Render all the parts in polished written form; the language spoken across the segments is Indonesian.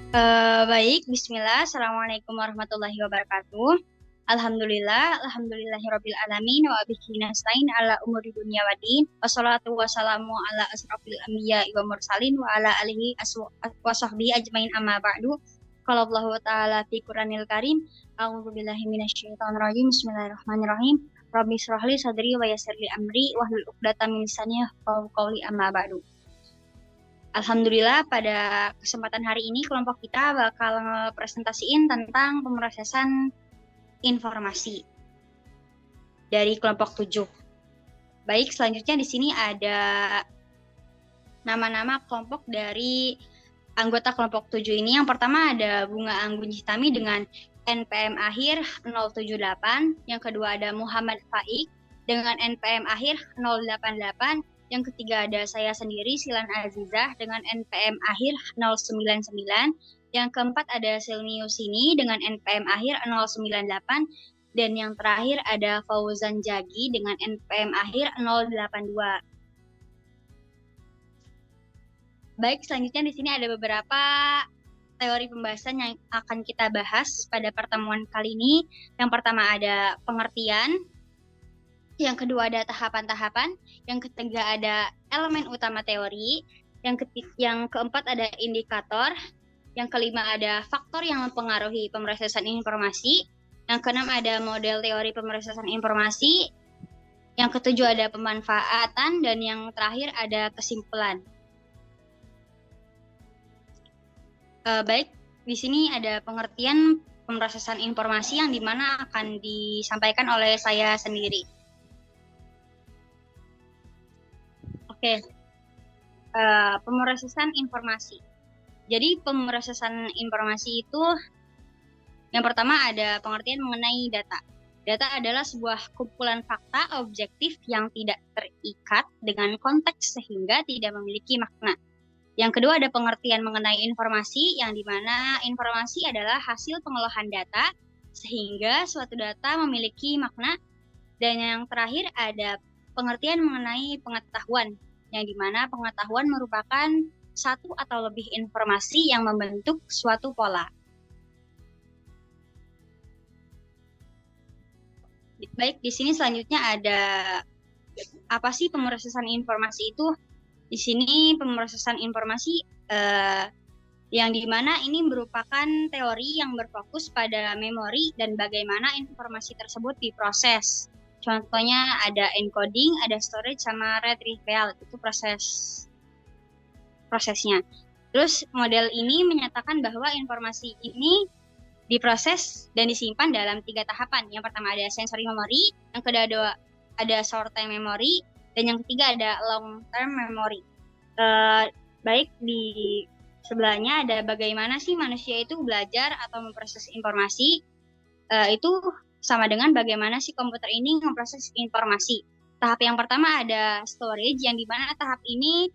Baik, Bismillah. Assalamualaikum warahmatullahi wabarakatuh. Alhamdulillahirabbil alamin wa bihi nasta'in ala umuri dunya waddin. Wassalatu wassalamu ala asrofil anbiya'i wa mursalin wa ala alihi wa sahbihi ajmain amma ba'du. Qala Allah Ta'ala fi Qur'anil Karim, a'udzu billahi minasyaitonir rajim. Bismillahirrahmanirrahim. Rabbi shrah li sadri wa yassir li amri wahlul 'uqdatam min lisani yafqahu qawli amma ba'du. Alhamdulillah pada kesempatan hari ini kelompok kita bakal presentasiin tentang pemrosesan informasi dari kelompok 7. Baik, selanjutnya di sini ada nama-nama kelompok dari anggota kelompok 7 ini. Yang pertama ada Bunga Anggun Citami dengan NPM akhir 078, yang kedua ada Muhammad Faik dengan NPM akhir 088. Yang ketiga ada saya sendiri, Silan Azizah, dengan NPM akhir 099. Yang keempat ada Silmi Yusini dengan NPM akhir 098. Dan yang terakhir ada Fauzan Jagi dengan NPM akhir 082. Baik, selanjutnya di sini ada beberapa teori pembahasan yang akan kita bahas pada pertemuan kali ini. Yang pertama ada pengertian. Yang kedua ada tahapan-tahapan, yang ketiga ada elemen utama teori, yang keempat ada indikator, yang kelima ada faktor yang mempengaruhi pemrosesan informasi, yang keenam ada model teori pemrosesan informasi, yang ketujuh ada pemanfaatan, dan yang terakhir ada kesimpulan. Baik, di sini ada pengertian pemrosesan informasi yang dimana akan disampaikan oleh saya sendiri. Oke, pemrosesan informasi. Jadi pemrosesan informasi itu yang pertama ada pengertian mengenai data. Data adalah sebuah kumpulan fakta objektif yang tidak terikat dengan konteks sehingga tidak memiliki makna. Yang kedua ada pengertian mengenai informasi yang dimana informasi adalah hasil pengolahan data sehingga suatu data memiliki makna. Dan yang terakhir ada pengertian mengenai pengetahuan, yang dimana pengetahuan merupakan satu atau lebih informasi yang membentuk suatu pola. Baik, di sini selanjutnya ada apa sih pemrosesan informasi itu? Di sini pemrosesan informasi yang dimana ini merupakan teori yang berfokus pada memori dan bagaimana informasi tersebut diproses. Contohnya ada encoding, ada storage, sama retrieval, itu prosesnya. Terus model ini menyatakan bahwa informasi ini diproses dan disimpan dalam 3 tahapan. Yang pertama ada sensory memory, yang kedua ada short time memory, dan yang ketiga ada long term memory. Baik, di sebelahnya ada bagaimana sih manusia itu belajar atau memproses informasi. Itu sama dengan bagaimana si komputer ini memproses informasi. Tahap yang pertama ada storage, yang dimana tahap ini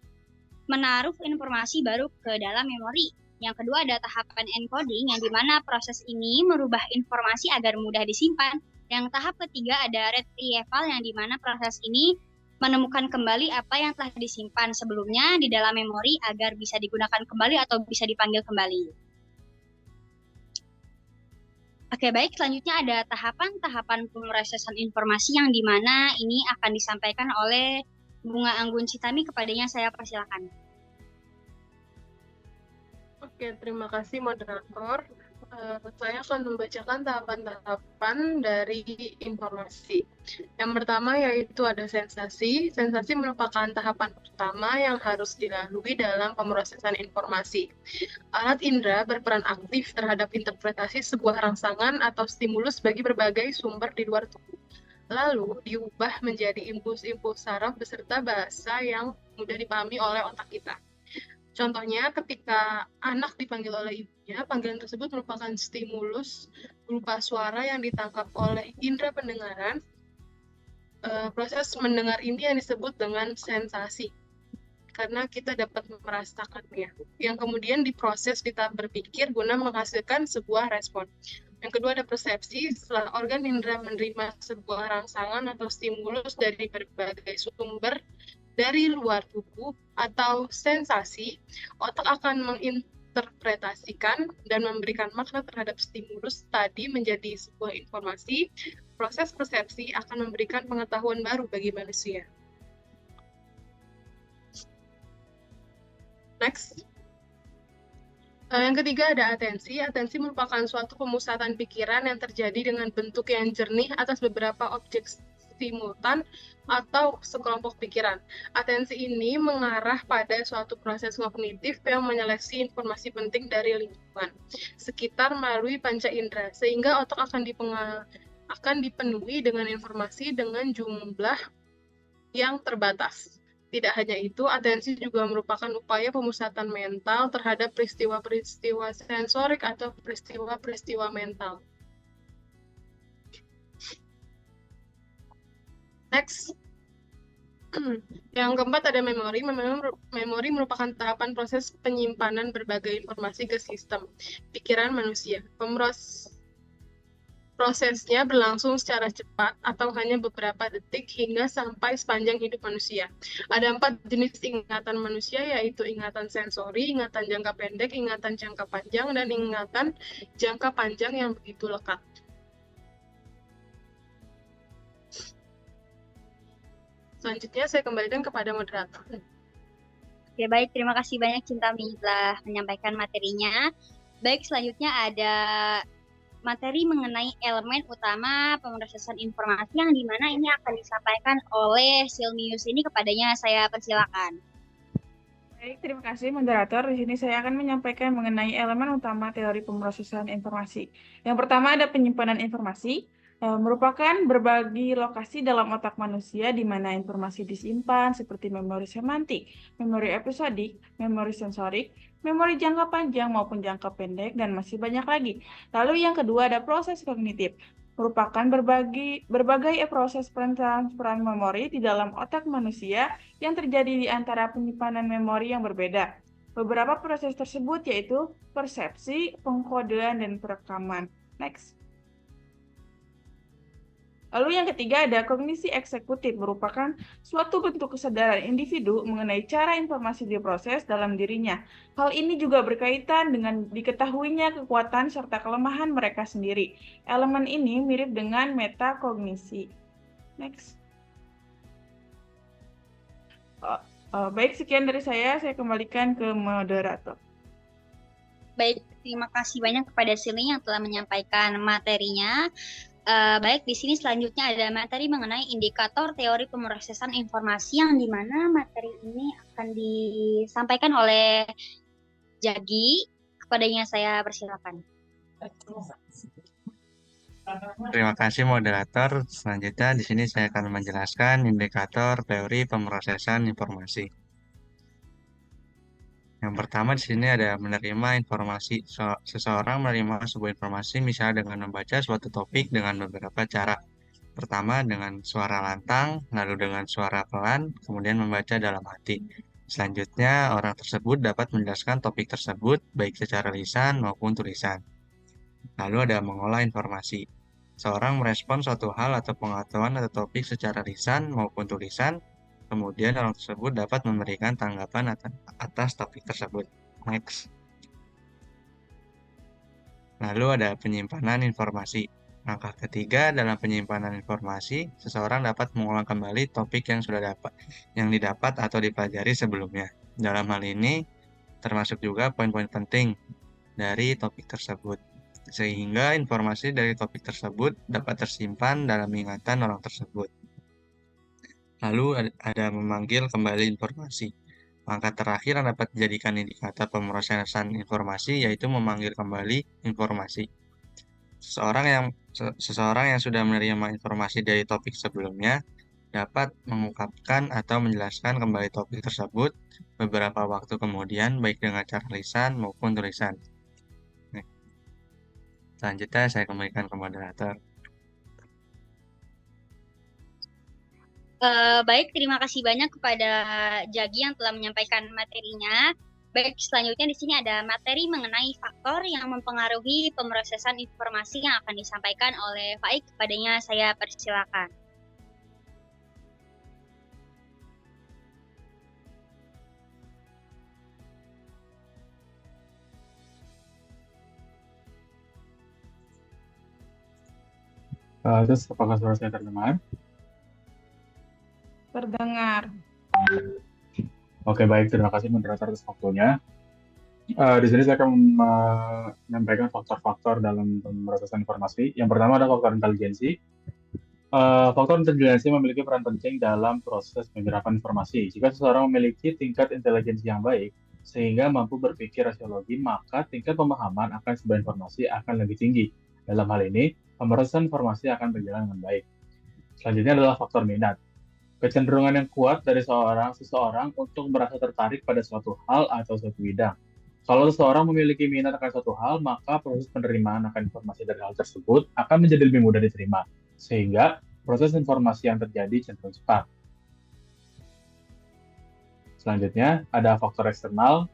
menaruh informasi baru ke dalam memori. Yang kedua ada tahapan encoding, yang dimana proses ini merubah informasi agar mudah disimpan. Yang tahap ketiga ada retrieval, yang dimana proses ini menemukan kembali apa yang telah disimpan sebelumnya di dalam memori agar bisa digunakan kembali atau bisa dipanggil kembali. Oke, baik, selanjutnya ada tahapan-tahapan pemrosesan informasi yang dimana ini akan disampaikan oleh Bunga Anggun Citami. Kepadanya saya persilakan. Oke, terima kasih moderator. Saya akan membacakan tahapan-tahapan dari informasi. Yang pertama yaitu ada sensasi. Sensasi merupakan tahapan pertama yang harus dilalui dalam pemrosesan informasi. Alat indera berperan aktif terhadap interpretasi sebuah rangsangan atau stimulus bagi berbagai sumber di luar tubuh. Lalu diubah menjadi impuls-impuls saraf beserta bahasa yang mudah dipahami oleh otak kita. Contohnya, ketika anak dipanggil oleh ibunya, panggilan tersebut merupakan stimulus berupa suara yang ditangkap oleh indera pendengaran. Proses mendengar ini yang disebut dengan sensasi, karena kita dapat merasakannya. Yang kemudian diproses di tahap berpikir guna menghasilkan sebuah respon. Yang kedua ada persepsi. Setelah organ indera menerima sebuah rangsangan atau stimulus dari berbagai sumber dari luar tubuh atau sensasi, otak akan menginterpretasikan dan memberikan makna terhadap stimulus tadi menjadi sebuah informasi, proses persepsi akan memberikan pengetahuan baru bagi manusia. Next. Yang ketiga ada atensi. Atensi merupakan suatu pemusatan pikiran yang terjadi dengan bentuk yang jernih atas beberapa objek simultan atau sekelompok pikiran. Atensi ini mengarah pada suatu proses kognitif yang menyeleksi informasi penting dari lingkungan sekitar melalui panca indera, sehingga otak akan dipenuhi dengan informasi dengan jumlah yang terbatas. Tidak hanya itu, atensi juga merupakan upaya pemusatan mental terhadap peristiwa-peristiwa sensorik atau peristiwa-peristiwa mental. Next. Yang keempat ada memori. Memori merupakan tahapan proses penyimpanan berbagai informasi ke sistem pikiran manusia. Prosesnya berlangsung secara cepat atau hanya beberapa detik hingga sampai sepanjang hidup manusia. Ada 4 jenis ingatan manusia, yaitu ingatan sensori, ingatan jangka pendek, ingatan jangka panjang, dan ingatan jangka panjang yang begitu lekat. Selanjutnya saya kembalikan kepada moderator. Oke, baik. Terima kasih banyak Cintami telah menyampaikan materinya. Baik, selanjutnya ada materi mengenai elemen utama pemrosesan informasi yang dimana ini akan disampaikan oleh Silmius. Ini kepadanya saya persilakan. Baik, terima kasih moderator. Di sini saya akan menyampaikan mengenai elemen utama teori pemrosesan informasi. Yang pertama ada penyimpanan informasi, merupakan berbagi lokasi dalam otak manusia di mana informasi disimpan seperti memori semantik, memori episodik, memori sensorik, memori jangka panjang maupun jangka pendek, dan masih banyak lagi. Lalu yang kedua ada proses kognitif, merupakan berbagai proses pentransferan memori di dalam otak manusia yang terjadi di antara penyimpanan memori yang berbeda. Beberapa proses tersebut yaitu persepsi, pengkodean, dan perekaman. Next. Lalu yang ketiga ada kognisi eksekutif, merupakan suatu bentuk kesadaran individu mengenai cara informasi diproses dalam dirinya. Hal ini juga berkaitan dengan diketahuinya kekuatan serta kelemahan mereka sendiri. Elemen ini mirip dengan metakognisi. Next. Baik, sekian dari saya kembalikan ke moderator. Baik, terima kasih banyak kepada Silmi yang telah menyampaikan materinya. Baik, di sini selanjutnya ada materi mengenai indikator teori pemrosesan informasi yang dimana materi ini akan disampaikan oleh Jagi. Kepadanya saya persilakan. Terima kasih moderator. Selanjutnya di sini saya akan menjelaskan indikator teori pemrosesan informasi. Yang pertama di sini ada menerima informasi. Seseorang menerima sebuah informasi misalnya dengan membaca suatu topik dengan beberapa cara. Pertama dengan suara lantang, lalu dengan suara pelan, kemudian membaca dalam hati. Selanjutnya orang tersebut dapat menjelaskan topik tersebut baik secara lisan maupun tulisan. Lalu ada mengolah informasi. Seorang merespon suatu hal atau pengetahuan atau topik secara lisan maupun tulisan. Kemudian orang tersebut dapat memberikan tanggapan atas topik tersebut. Next. Lalu ada penyimpanan informasi. Langkah ketiga dalam penyimpanan informasi, seseorang dapat mengulang kembali topik yang didapat atau dipelajari sebelumnya. Dalam hal ini, termasuk juga poin-poin penting dari topik tersebut. Sehingga informasi dari topik tersebut dapat tersimpan dalam ingatan orang tersebut. Lalu ada memanggil kembali informasi. Langkah terakhir yang dapat dijadikan indikator pemrosesan informasi yaitu memanggil kembali informasi. Seseorang yang sudah menerima informasi dari topik sebelumnya dapat mengungkapkan atau menjelaskan kembali topik tersebut beberapa waktu kemudian baik dengan cara lisan maupun tulisan. Selanjutnya saya kembalikan ke moderator. Baik, terima kasih banyak kepada Jagi yang telah menyampaikan materinya. Baik, selanjutnya di sini ada materi mengenai faktor yang mempengaruhi pemrosesan informasi yang akan disampaikan oleh Faik. Kepadanya saya persilakan. Terus apakah suara saya terdengar? Terdengar. Oke, baik. Terima kasih moderator atas waktunya. Di sini saya akan menyampaikan faktor-faktor dalam pemrosesan informasi. Yang pertama ada faktor intelijensi. Faktor intelijensi memiliki peran penting dalam proses penyerapan informasi. Jika seseorang memiliki tingkat intelijensi yang baik, sehingga mampu berpikir rasiologi, maka tingkat pemahaman akan sebuah informasi akan lebih tinggi. Dalam hal ini, pemrosesan informasi akan berjalan dengan baik. Selanjutnya adalah faktor minat. Kecenderungan yang kuat dari seseorang untuk merasa tertarik pada suatu hal atau suatu bidang. Kalau seseorang memiliki minat akan suatu hal, maka proses penerimaan akan informasi dari hal tersebut akan menjadi lebih mudah diterima, sehingga proses informasi yang terjadi cenderung cepat. Selanjutnya, ada faktor eksternal.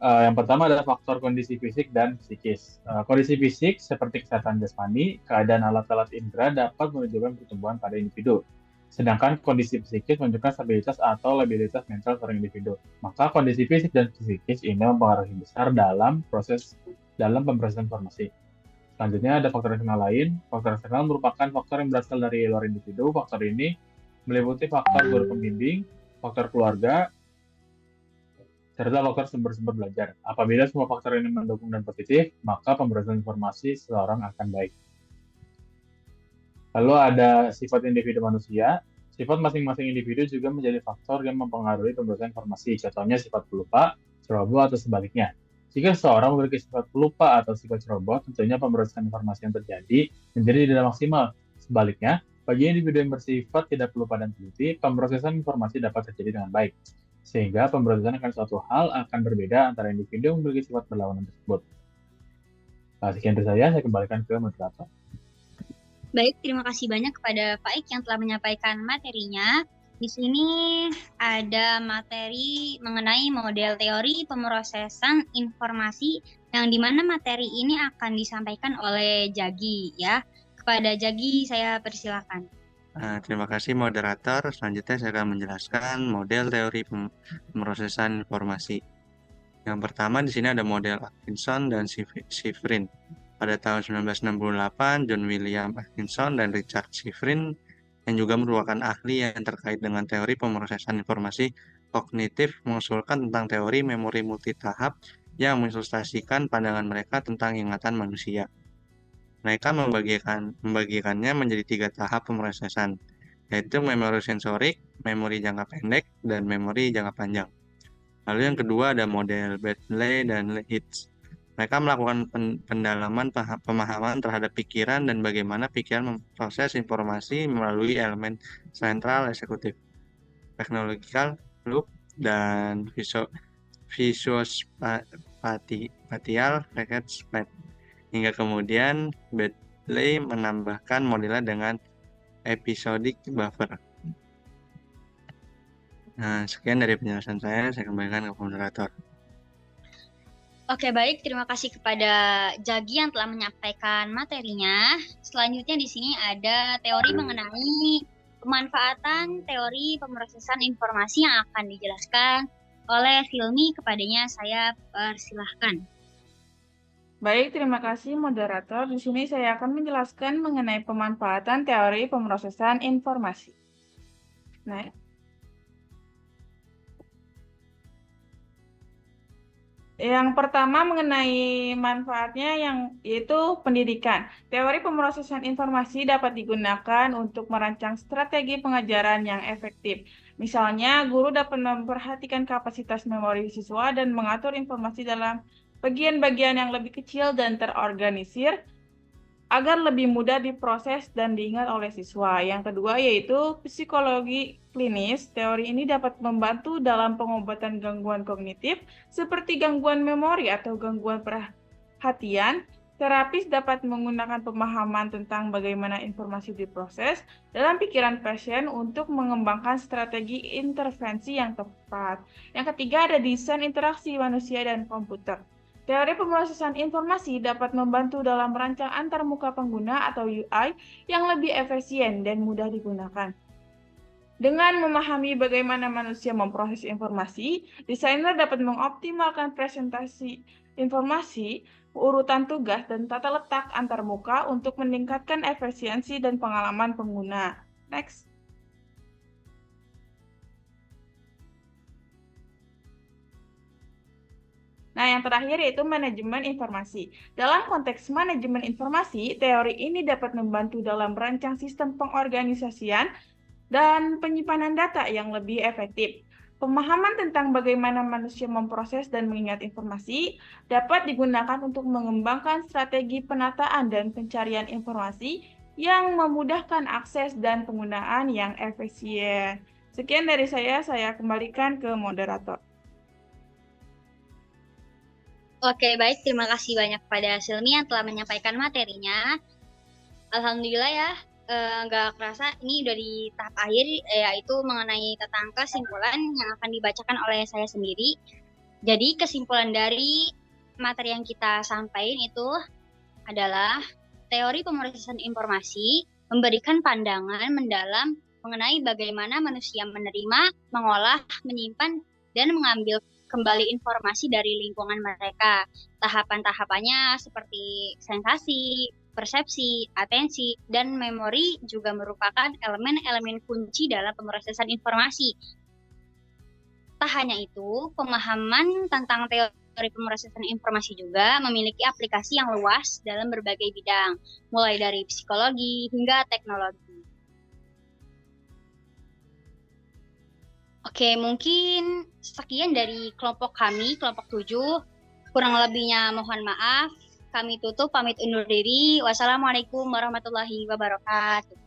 Yang pertama adalah faktor kondisi fisik dan psikis. Kondisi fisik seperti kesehatan jasmani, keadaan alat-alat indera dapat menunjukkan pertumbuhan pada individu. Sedangkan kondisi psikis menunjukkan stabilitas atau labilitas mental seorang individu. Maka kondisi fisik dan psikis ini mempengaruhi besar dalam pemrosesan informasi. Selanjutnya ada faktor eksternal lain. Faktor eksternal merupakan faktor yang berasal dari luar individu. Faktor ini meliputi faktor guru pembimbing, faktor keluarga, serta faktor sumber-sumber belajar. Apabila semua faktor ini mendukung dan positif, maka pemrosesan informasi seseorang akan baik. Lalu ada sifat individu manusia. Sifat masing-masing individu juga menjadi faktor yang mempengaruhi pemrosesan informasi. Contohnya sifat pelupa, ceroboh, atau sebaliknya. Jika seseorang memiliki sifat pelupa atau sifat ceroboh, tentunya pemrosesan informasi yang terjadi menjadi tidak maksimal. Sebaliknya, bagi individu yang bersifat tidak pelupa dan teliti, pemrosesan informasi dapat terjadi dengan baik. Sehingga pemrosesan akan suatu hal akan berbeda antara individu yang memiliki sifat berlawanan tersebut. Sekian dari saya kembalikan ke moderator. Baik, terima kasih banyak kepada Pak Ik yang telah menyampaikan materinya. Di sini ada materi mengenai model teori pemrosesan informasi yang dimana materi ini akan disampaikan oleh Jagi ya. Kepada Jagi saya persilakan. Terima kasih moderator. Selanjutnya saya akan menjelaskan model teori pemrosesan informasi. Yang pertama di sini ada model Atkinson dan Shiffrin. Pada tahun 1968, John William Atkinson dan Richard Shiffrin yang juga merupakan ahli yang terkait dengan teori pemrosesan informasi kognitif mengusulkan tentang teori memori multitahap yang mengilustrasikan pandangan mereka tentang ingatan manusia. Mereka membagikannya menjadi 3 tahap pemrosesan, yaitu memori sensorik, memori jangka pendek, dan memori jangka panjang. Lalu yang kedua ada model Bentley dan Hitch. Mereka melakukan pendalaman pemahaman terhadap pikiran dan bagaimana pikiran memproses informasi melalui elemen sentral eksekutif, technological loop, dan visuospatial package plate. Hingga kemudian Bentley menambahkan modelnya dengan episodic buffer. Nah, sekian dari penjelasan saya kembalikan ke moderator. Oke, baik. Terima kasih kepada Jagi yang telah menyampaikan materinya. Selanjutnya di sini ada teori mengenai pemanfaatan teori pemrosesan informasi yang akan dijelaskan oleh Filmi. Kepadanya saya persilahkan. Baik, terima kasih moderator. Di sini saya akan menjelaskan mengenai pemanfaatan teori pemrosesan informasi. Nah, yang pertama mengenai manfaatnya yaitu pendidikan. Teori pemrosesan informasi dapat digunakan untuk merancang strategi pengajaran yang efektif. Misalnya, guru dapat memperhatikan kapasitas memori siswa dan mengatur informasi dalam bagian-bagian yang lebih kecil dan terorganisir agar lebih mudah diproses dan diingat oleh siswa. Yang kedua yaitu psikologi klinis. Teori ini dapat membantu dalam pengobatan gangguan kognitif seperti gangguan memori atau gangguan perhatian. Terapis dapat menggunakan pemahaman tentang bagaimana informasi diproses dalam pikiran pasien untuk mengembangkan strategi intervensi yang tepat. Yang ketiga ada desain interaksi manusia dan komputer. Teori pemrosesan informasi dapat membantu dalam merancang antarmuka pengguna atau UI yang lebih efisien dan mudah digunakan. Dengan memahami bagaimana manusia memproses informasi, desainer dapat mengoptimalkan presentasi informasi urutan tugas, dan tata letak antarmuka untuk meningkatkan efisiensi dan pengalaman pengguna. Next. Nah, yang terakhir yaitu manajemen informasi. Dalam konteks manajemen informasi, teori ini dapat membantu dalam merancang sistem pengorganisasian dan penyimpanan data yang lebih efektif. Pemahaman tentang bagaimana manusia memproses dan mengingat informasi dapat digunakan untuk mengembangkan strategi penataan dan pencarian informasi yang memudahkan akses dan penggunaan yang efisien. Sekian dari saya kembalikan ke moderator. Oke, baik. Terima kasih banyak kepada Silmi yang telah menyampaikan materinya. Alhamdulillah ya, nggak kerasa ini udah di tahap akhir, yaitu mengenai tentang kesimpulan yang akan dibacakan oleh saya sendiri. Jadi kesimpulan dari materi yang kita sampaikan itu adalah teori pemrosesan informasi memberikan pandangan mendalam mengenai bagaimana manusia menerima, mengolah, menyimpan, dan mengambil kembali informasi dari lingkungan mereka. Tahapan-tahapannya seperti sensasi, persepsi, atensi, dan memori juga merupakan elemen-elemen kunci dalam pemrosesan informasi. Tak hanya itu, pemahaman tentang teori pemrosesan informasi juga memiliki aplikasi yang luas dalam berbagai bidang, mulai dari psikologi hingga teknologi. Oke, mungkin sekian dari kelompok kami, kelompok 7. Kurang lebihnya mohon maaf. Kami tutup, pamit undur diri. Wassalamualaikum warahmatullahi wabarakatuh.